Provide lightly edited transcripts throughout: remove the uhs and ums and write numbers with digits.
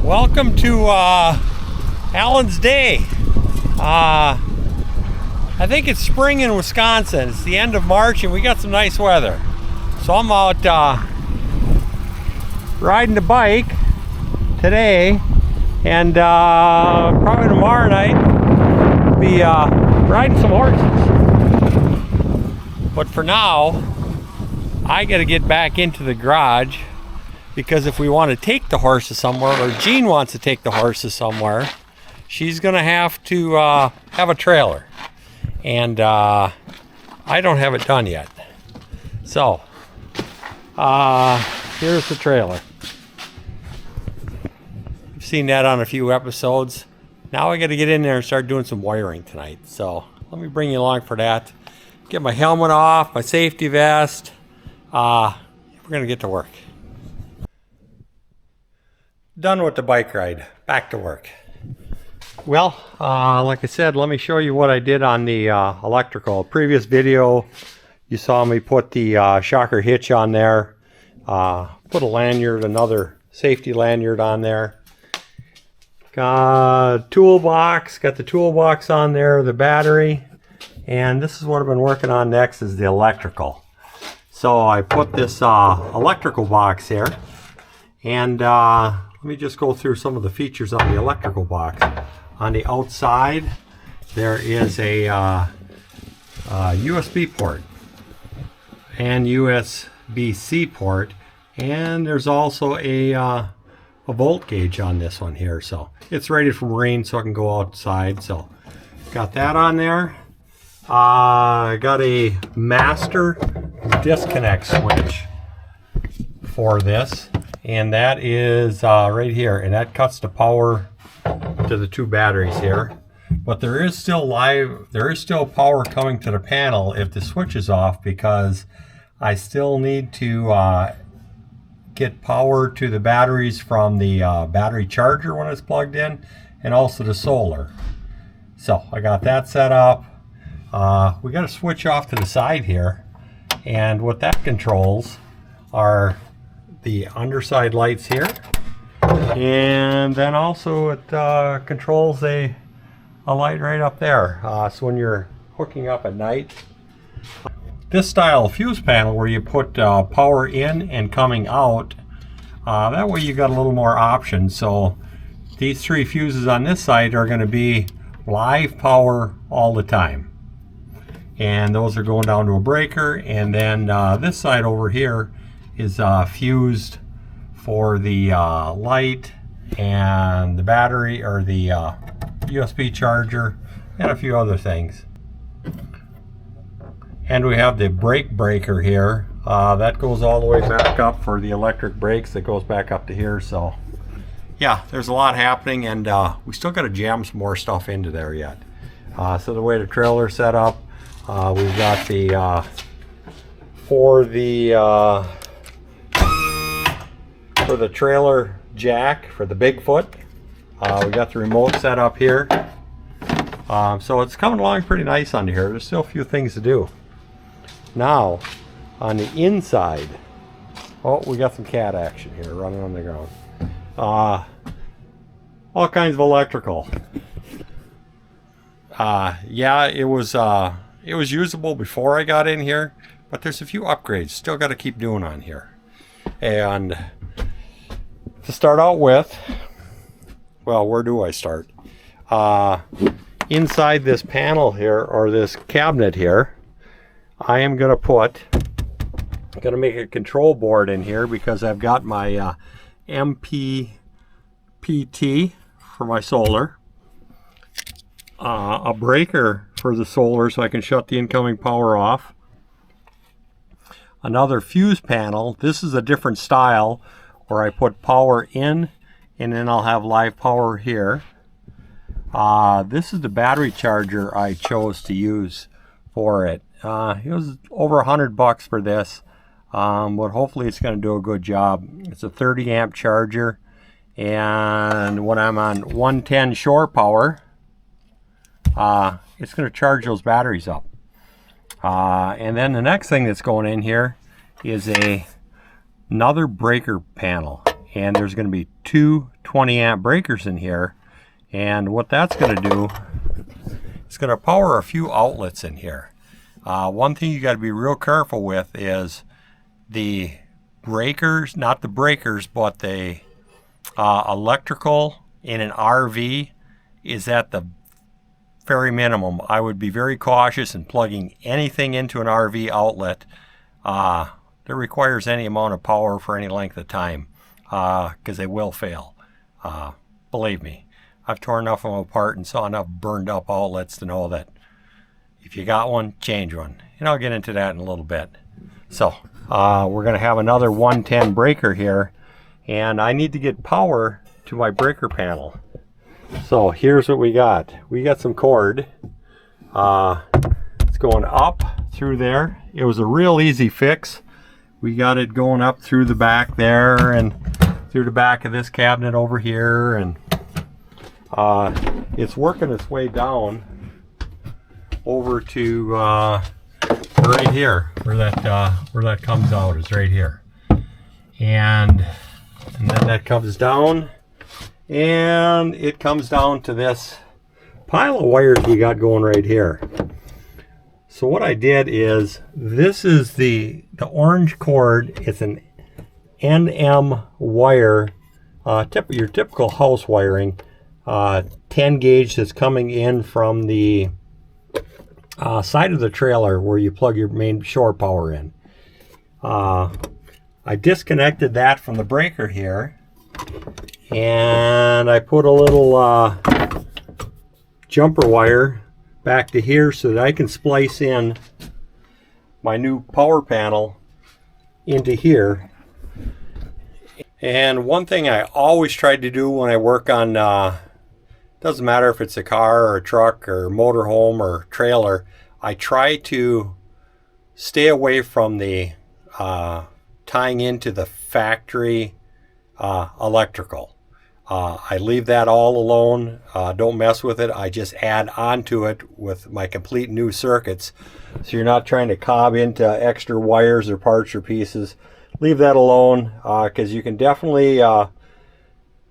Welcome to Allen's Day. I think it's spring in Wisconsin. It's the end of March and we got some nice weather. So I'm out riding the bike today, and probably tomorrow night we'll be riding some horses. But for now, I got to get back into the garage, because if we want to take the horses somewhere, or Jean wants to take the horses somewhere, she's going to have to have a trailer. And I don't have it done yet. So, here's the trailer. You've seen that on a few episodes. Now I got to get in there and start doing some wiring tonight. So, let me bring you along for that. Get my helmet off, my safety vest. We're going to get to work. Done with the bike ride. Back to work. Well, like I said, let me show you what I did on the electrical. Previous video, you saw me put the shocker hitch on there. Put a lanyard, another safety lanyard on there. Got toolbox, got the toolbox on there, the battery. And this is what I've been working on next, is the electrical. So I put this electrical box here. And let me just go through some of the features on the electrical box. On the outside, there is a USB port and USB-C port, and there's also a volt gauge on this one here. So it's rated from rain, so I can go outside. So got that on there. I got a master disconnect switch for this, and that is right here, and that cuts the power to the two batteries here. But there is still power coming to the panel if the switch is off, because I still need to get power to the batteries from the battery charger when it's plugged in, and also the solar. So I got that set up. We got a switch off to the side here, and what that controls are the underside lights here, and then also it controls a light right up there, so when you're hooking up at night. This style of fuse panel where you put power in and coming out, that way you got a little more options. So these three fuses on this side are going to be live power all the time, and those are going down to a breaker. And then this side over here is fused for the light and the battery, or the USB charger, and a few other things. And we have the brake breaker here. That goes all the way back up for the electric brakes. That goes back up to here. So yeah, there's a lot happening, and we still got to jam some more stuff into there yet. So the way the trailer's set up, we've got the for the trailer jack for the Bigfoot. We got the remote set up here. So it's coming along pretty nice under here. There's still a few things to do. Now, on the inside, oh, we got some cat action here running on the ground. All kinds of electrical. Yeah, it was usable before I got in here, but there's a few upgrades still got to keep doing on here. And to start out with, well, where do I start? Inside this panel here, or this cabinet here, I am going to make a control board in here, because I've got my MPPT for my solar, a breaker for the solar so I can shut the incoming power off, another fuse panel. This is a different style where I put power in, and then I'll have live power here. This is the battery charger I chose to use for it. It was over $100 for this, but hopefully it's going to do a good job. It's a 30 amp charger, and when I'm on 110 shore power, it's going to charge those batteries up. And then the next thing that's going in here is another breaker panel, and there's going to be two 20 amp breakers in here. And what that's going to do, it's going to power a few outlets in here. One thing you got to be real careful with is the breakers, not the breakers, but the electrical in an RV is at the very minimum. I would be very cautious in plugging anything into an RV outlet that requires any amount of power for any length of time, because they will fail. Believe me, I've torn enough of them apart and saw enough burned up outlets to know that if you got one, change one. And I'll get into that in a little bit. So we're going to have another 110 breaker here, and I need to get power to my breaker panel. So here's what we got. We got some cord. It's going up through there. It was a real easy fix. We got it going up through the back there and through the back of this cabinet over here, and it's working its way down over to right here where that comes out is right here, and then that comes down, and it comes down to this pile of wires we got going right here. So what I did is, this is the orange cord. It's an NM wire, your typical house wiring, 10 gauge that's coming in from the side of the trailer where you plug your main shore power in. I disconnected that from the breaker here, and I put a little jumper wire back to here so that I can splice in my new power panel into here. And one thing I always try to do when I work on, doesn't matter if it's a car or a truck or motorhome or trailer, I try to stay away from the tying into the factory electrical. I leave that all alone. Don't mess with it. I just add on to it with my complete new circuits. So you're not trying to cob into extra wires or parts or pieces. Leave that alone, because you can definitely have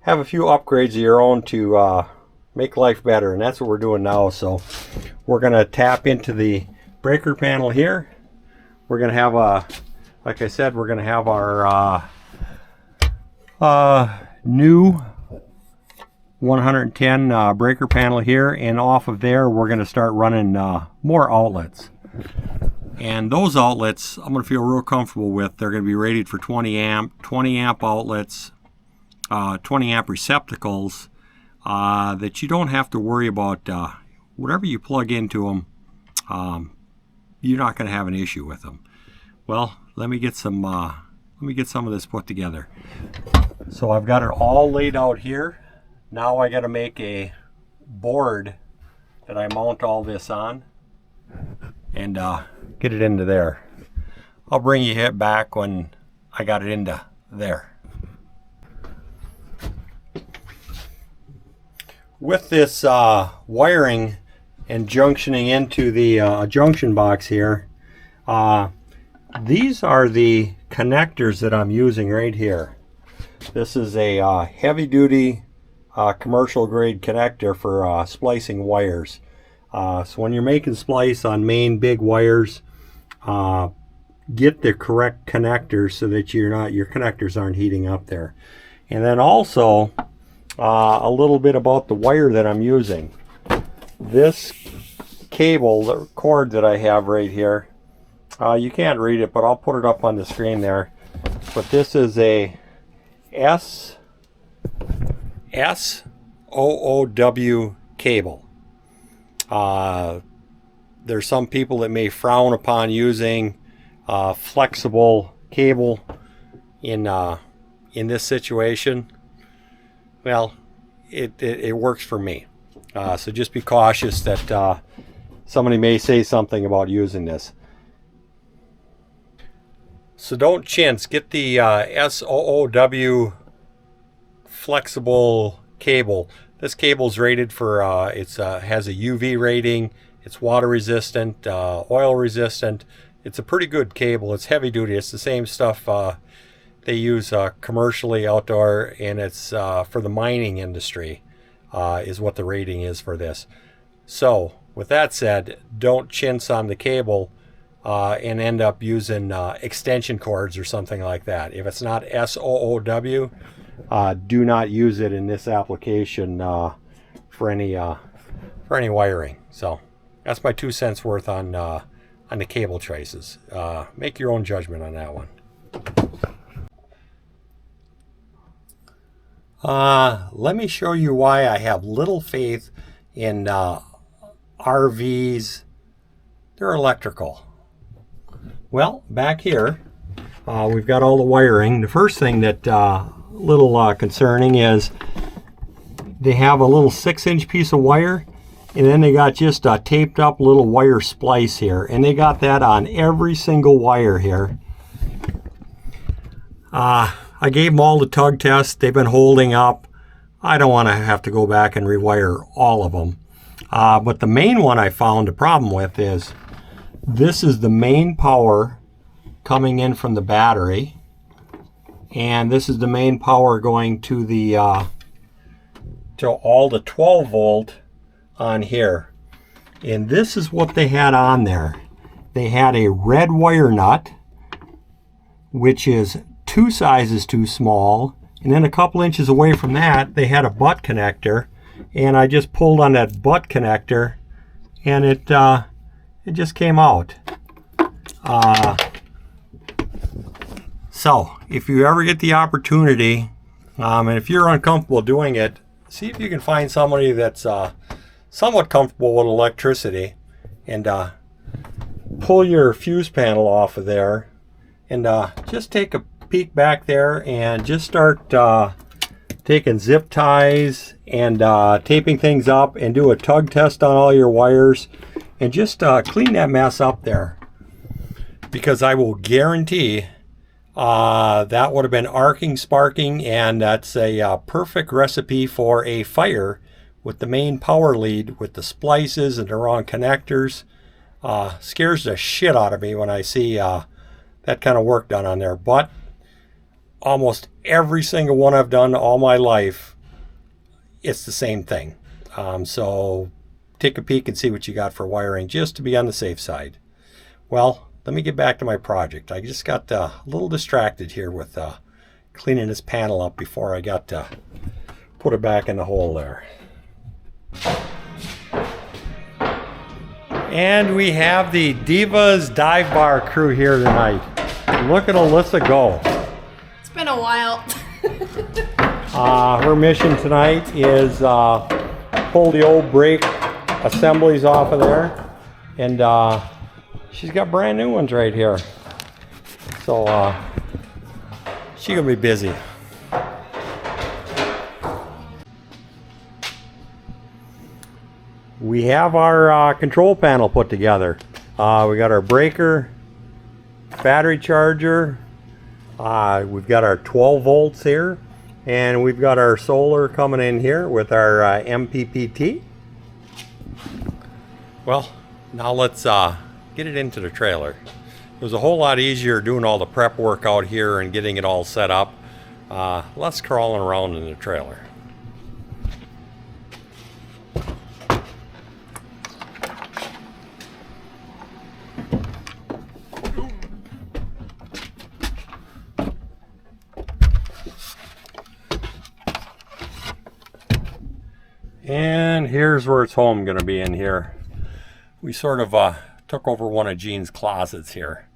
a few upgrades of your own to make life better, and that's what we're doing now. So we're going to tap into the breaker panel here. We're going to have like I said, we're going to have our new 110 breaker panel here, and off of there we're going to start running more outlets. And those outlets I'm going to feel real comfortable with. They're going to be rated for 20 amp outlets, 20 amp receptacles, that you don't have to worry about. Whatever you plug into them, you're not going to have an issue with them. Well, let me get some of this put together. So I've got it all laid out here. Now I got to make a board that I mount all this on and get it into there. I'll bring you back when I got it into there. With this wiring and junctioning into the junction box here, these are the connectors that I'm using right here. This is a heavy-duty commercial grade connector for splicing wires. So when you're making splice on main big wires, get the correct connectors so that your connectors aren't heating up there. And then also a little bit about the wire that I'm using. This cable, the cord that I have right here, you can't read it, but I'll put it up on the screen there. But this is a SOOW cable. There's some people that may frown upon using flexible cable in this situation. Well, it works for me. So just be cautious that somebody may say something about using this. So don't chintz. Get the SOOW flexible cable. This cable is rated for, has a UV rating. It's water resistant, oil resistant. It's a pretty good cable. It's heavy duty. It's the same stuff that they use commercially outdoor, and it's for the mining industry is what the rating is for this. So with that said, don't chintz on the cable and end up using extension cords or something like that. If it's not SOOW, do not use it in this application for any wiring. So that's my 2 cents worth on the cable choices. Make your own judgment on that one. Let me show you why I have little faith in RVs. They're electrical. Well, back here, we've got all the wiring. The first thing that little concerning is they have a little 6-inch piece of wire, and then they got just a taped up little wire splice here, and they got that on every single wire here. I gave them all the tug tests. They've been holding up. I don't want to have to go back and rewire all of them. But the main one I found a problem with is this is the main power coming in from the battery, and this is the main power going to the to all the 12 volt on here. And this is what they had on there. They had a red wire nut, which is 2 sizes too small, and then a couple inches away from that they had a butt connector, and I just pulled on that butt connector and it just came out. So if you ever get the opportunity, and if you're uncomfortable doing it, see if you can find somebody that's somewhat comfortable with electricity, and pull your fuse panel off of there, and just take a peek back there and just start taking zip ties and taping things up, and do a tug test on all your wires, and just clean that mess up there, because I will guarantee that would have been arcing, sparking, and that's a perfect recipe for a fire with the main power lead with the splices and the wrong connectors. Scares the shit out of me when I see that kind of work done on there. But almost every single one I've done all my life, it's the same thing. So take a peek and see what you got for wiring, just to be on the safe side. Well, let me get back to my project. I just got a little distracted here with cleaning this panel up before I got to put it back in the hole there. And we have the Divas Dive Bar crew here tonight. Look at Alyssa go. It's been a while. Her mission tonight is pull the old brake assemblies off of there, and she's got brand new ones right here. So she's gonna be busy. We have our control panel put together. We got our breaker, battery charger, we've got our 12 volts here, and we've got our solar coming in here with our MPPT. Well, now let's get it into the trailer. It was a whole lot easier doing all the prep work out here and getting it all set up. Less crawling around in the trailer. And here's where it's home going to be, in here. We sort of took over one of Jean's closets here,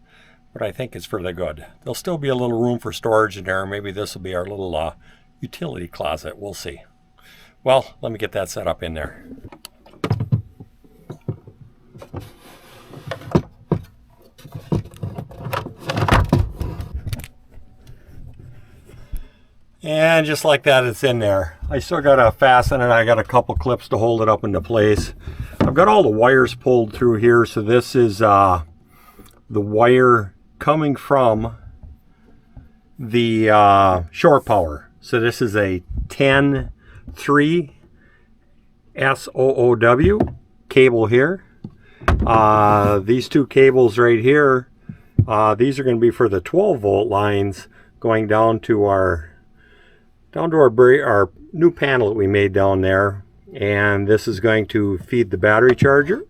but I think it's for the good. There'll still be a little room for storage in there. Maybe this will be our little utility closet. We'll see. Well, let me get that set up in there. And just like that, it's in there. I still got to fasten it. I got a couple clips to hold it up into place. I've got all the wires pulled through here. So this is the wire coming from the shore power. So this is a 10-3 SOOW cable here. These two cables right here, these are going to be for the 12 volt lines. going down to our new panel that we made down there, and this is going to feed the battery charger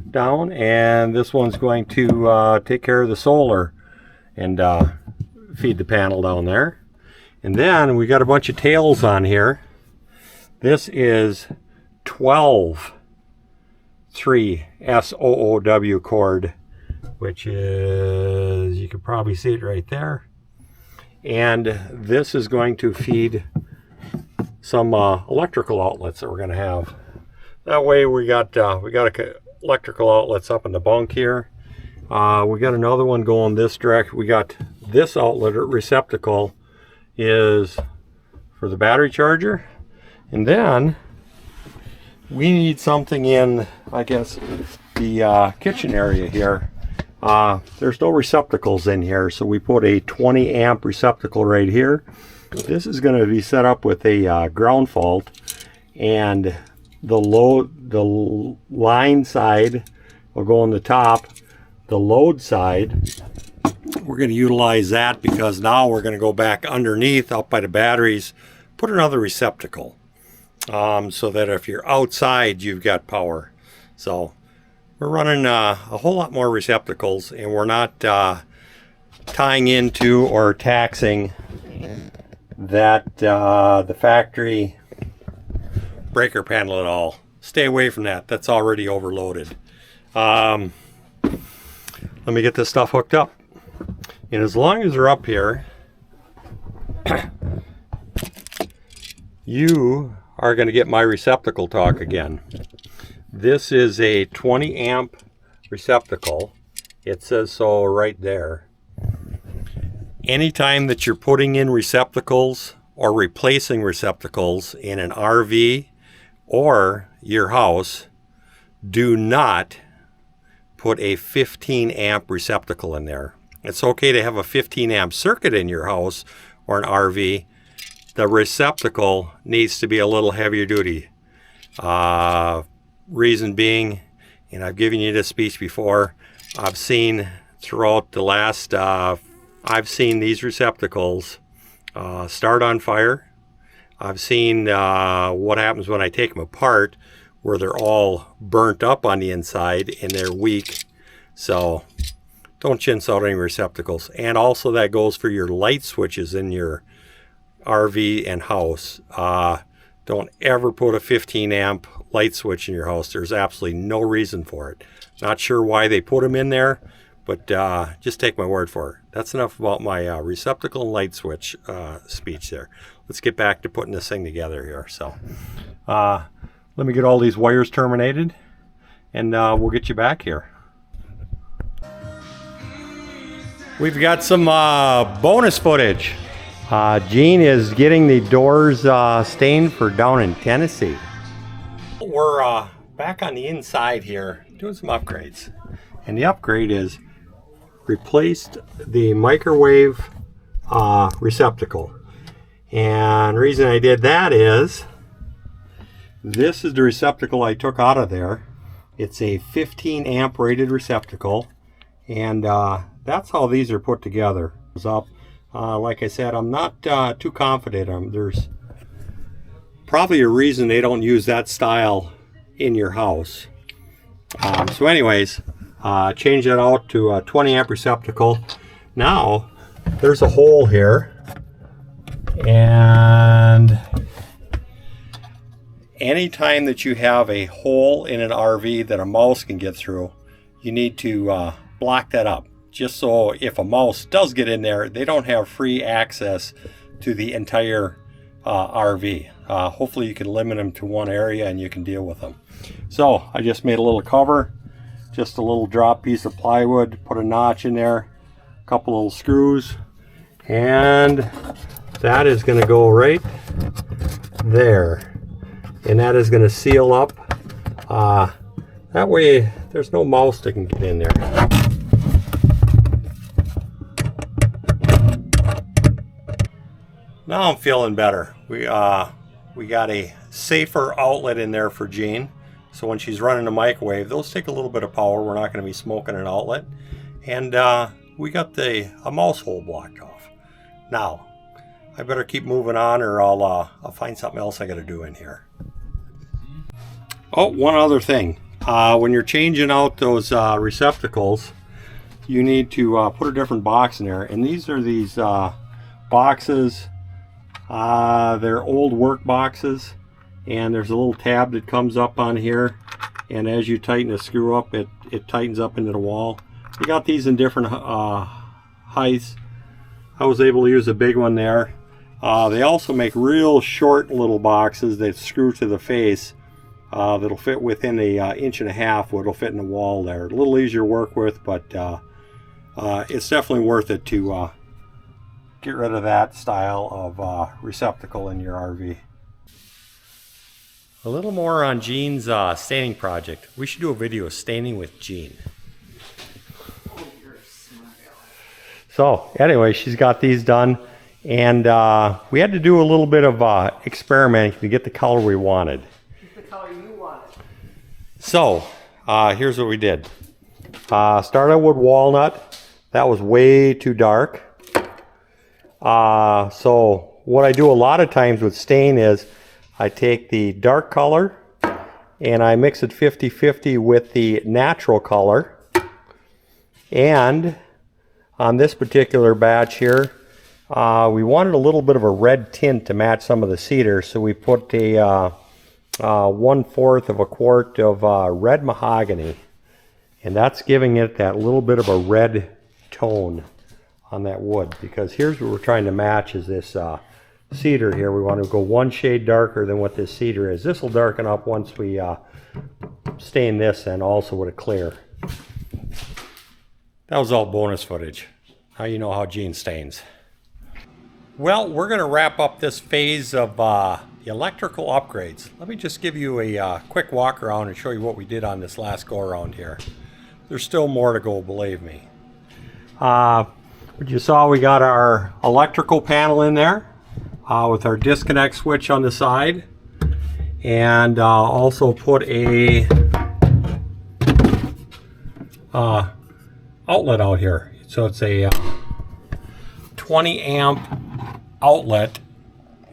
down, and this one's going to take care of the solar and feed the panel down there. And then we got a bunch of tails on here. This is 12 3SOOW cord, which is, you can probably see it right there. And this is going to feed some electrical outlets that we're going to have. That way we got electrical outlets up in the bunk here. We got another one going this direction. We got this outlet or receptacle is for the battery charger, and then we need something in, I guess, the kitchen area here. There's no receptacles in here, so we put a 20 amp receptacle right here. This is going to be set up with a ground fault, and the line side will go on the top. The load side, we're going to utilize that because now we're going to go back underneath up by the batteries, put another receptacle, so that if you're outside, you've got power. So we're running a whole lot more receptacles, and we're not tying into or taxing that the factory breaker panel at all. Stay away from that. That's already overloaded. Let me get this stuff hooked up. And as long as they're up here, you are going to get my receptacle talk again. This is a 20 amp receptacle. It says so right there. Anytime that you're putting in receptacles or replacing receptacles in an RV or your house, do not put a 15 amp receptacle in there. It's okay to have a 15 amp circuit in your house or an RV. The receptacle needs to be a little heavier duty. Reason being, and I've given you this speech before, I've seen throughout the last, I've seen these receptacles start on fire. I've seen what happens when I take them apart, where they're all burnt up on the inside and they're weak. So don't chintz out any receptacles. And also that goes for your light switches in your RV and house. Don't ever put a 15 amp light switch in your house. There's absolutely no reason for it. Not sure why they put them in there, but just take my word for it. That's enough about my receptacle and light switch speech there. Let's get back to putting this thing together here. So let me get all these wires terminated, and we'll get you back here. We've got some bonus footage. Gene is getting the doors stained for down in Tennessee. We're back on the inside here doing some upgrades. And the upgrade is replaced the microwave receptacle. And the reason I did that is this is the receptacle I took out of there. It's a 15 amp rated receptacle, and that's how these are put together. Like I said, I'm not too confident. There's probably a reason they don't use that style in your house. So anyways, change that out to a 20 amp receptacle. Now there's a hole here, and anytime that you have a hole in an RV that a mouse can get through, you need to block that up, just so if a mouse does get in there, they don't have free access to the entire RV. Hopefully you can limit them to one area and you can deal with them. So I just made a little cover, just a little drop piece of plywood, put a notch in there, a couple little screws, and that is going to go right there, and that is going to seal up. That way there's no mouse that can get in there. Now I'm feeling better. We got a safer outlet in there for Jean, so when she's running the microwave, those take a little bit of power. We're not going to be smoking an outlet, and we got a mouse hole blocked off. Now, I better keep moving on or I'll find something else I got to do in here. Oh, one other thing. When you're changing out those receptacles, you need to put a different box in there. And these are these boxes. They're old work boxes. And there's a little tab that comes up on here. And as you tighten the screw up, it tightens up into the wall. You got these in different heights. I was able to use a big one there. They also make real short little boxes that screw to the face. That'll fit within a inch and a half. What'll fit in the wall there. A little easier to work with, but it's definitely worth it to get rid of that style of receptacle in your RV. A little more on Jean's staining project. We should do a video of staining with Jean. So anyway, she's got these done, and we had to do a little bit of experimenting to get the color we wanted. The color you wanted. So here's what we did. Started with walnut. That was way too dark. So what I do a lot of times with stain is I take the dark color and I mix it 50-50 with the natural color. And on this particular batch here, we wanted a little bit of a red tint to match some of the cedar, so we put a 1/4 of a quart of red mahogany, and that's giving it that little bit of a red tone on that wood, because here's what we're trying to match is this cedar here. We want to go one shade darker than what this cedar is. This will darken up once we stain this and also with a clear. That was all bonus footage. Now you know how Jean stains. Well, we're going to wrap up this phase of the electrical upgrades. Let me just give you a quick walk around and show you what we did on this last go around here. There's still more to go, believe me. What you saw, we got our electrical panel in there with our disconnect switch on the side, and also put a outlet out here. So it's a 20 amp outlet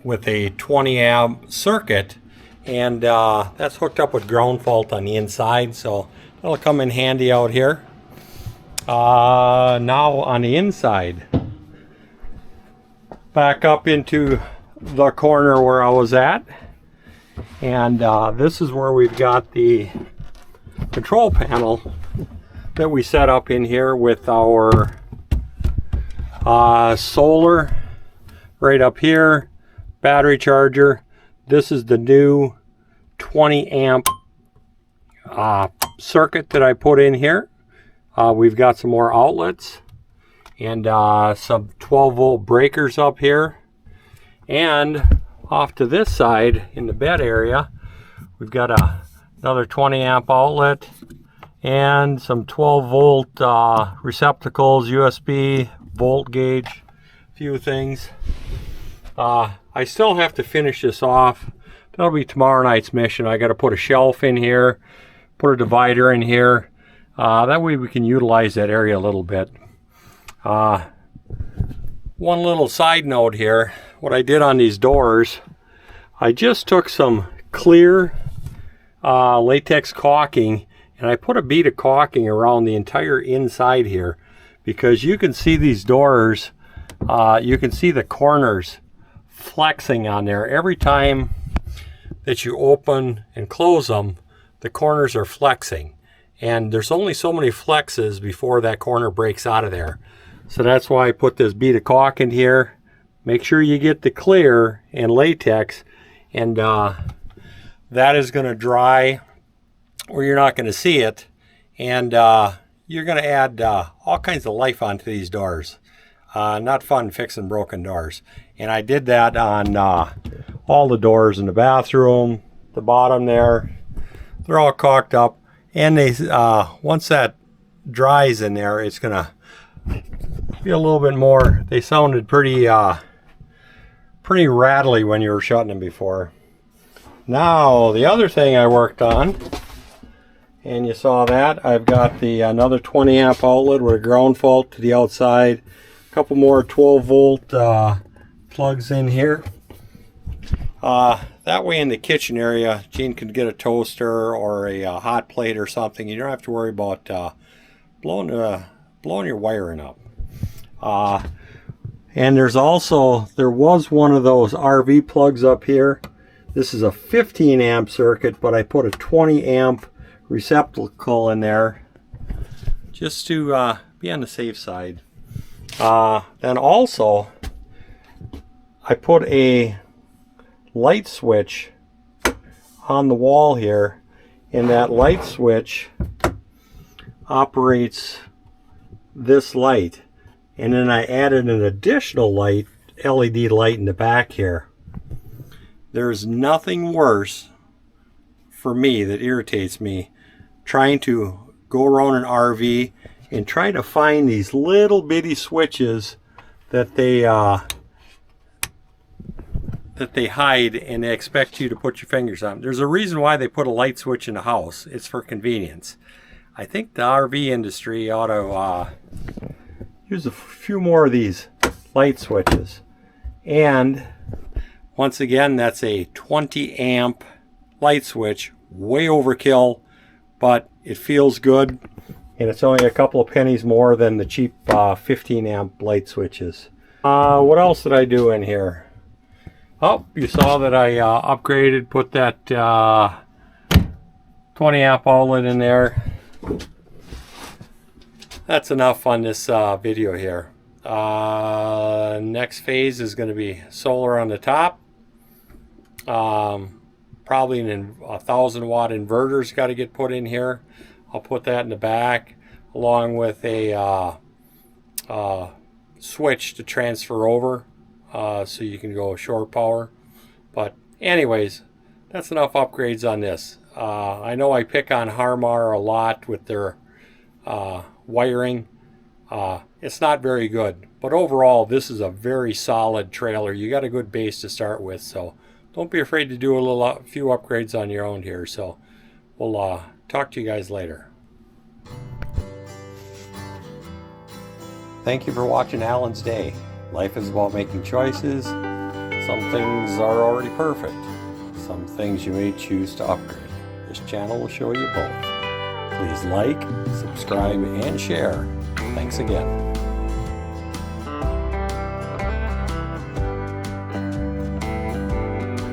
with a 20 amp circuit, and that's hooked up with ground fault on the inside, so that'll come in handy out here. Now on the inside, back up into the corner where I was at, and this is where we've got the control panel that we set up in here with our solar right up here, battery charger. This is the new 20 amp circuit that I put in here. We've got some more outlets and some 12 volt breakers up here, and off to this side in the bed area we've got another 20 amp outlet and some 12 volt receptacles, USB, volt gauge, a few things. I still have to finish this off. That'll be tomorrow night's mission. I got to put a shelf in here, put a divider in here. That way we can utilize that area a little bit. One little side note here, what I did on these doors, I just took some clear latex caulking and I put a bead of caulking around the entire inside here, because you can see these doors, you can see the corners flexing on there. Every time that you open and close them, the corners are flexing, and there's only so many flexes before that corner breaks out of there. So that's why I put this bead of caulk in here. Make sure you get the clear and latex, and that is going to dry or you're not going to see it, and you're going to add all kinds of life onto these doors. Not fun fixing broken doors. And I did that on all the doors in the bathroom, the bottom there. They're all caulked up, and they once that dries in there, it's going to be a little bit more. They sounded pretty rattly when you were shutting them before. Now the other thing I worked on, and you saw that, I've got the another 20 amp outlet with a ground fault to the outside, a couple more 12-volt plugs in here. That way in the kitchen area, Gene can get a toaster or a hot plate or something. You don't have to worry about blowing your wiring up. And there was one of those RV plugs up here. This is a 15 amp circuit, but I put a 20 amp receptacle in there just to be on the safe side. Then also I put a light switch on the wall here, and that light switch operates this light, and then I added an additional light, LED light in the back here. There's nothing worse for me that irritates me trying to go around an RV and try to find these little bitty switches that they hide and they expect you to put your fingers on. There's a reason why they put a light switch in the house. It's for convenience. I think the RV industry ought to use a few more of these light switches. And once again, that's a 20 amp light switch, way overkill, but it feels good, and it's only a couple of pennies more than the cheap 15 amp light switches. What else did I do in here? Oh, you saw that I upgraded, put that 20 amp outlet in there. That's enough on this video here. Next phase is going to be solar on the top. Probably a 1,000 watt inverter's got to get put in here. I'll put that in the back along with a switch to transfer over so you can go short power. But anyways, that's enough upgrades on this. I know I pick on Harmar a lot with their wiring. It's not very good, but overall this is a very solid trailer. You got a good base to start with, so don't be afraid to do a few upgrades on your own here. So we'll talk to you guys later. Thank you for watching Alan's Day. Life is about making choices. Some things are already perfect. Some things you may choose to upgrade. This channel will show you both. Please like, subscribe, and share. Thanks again.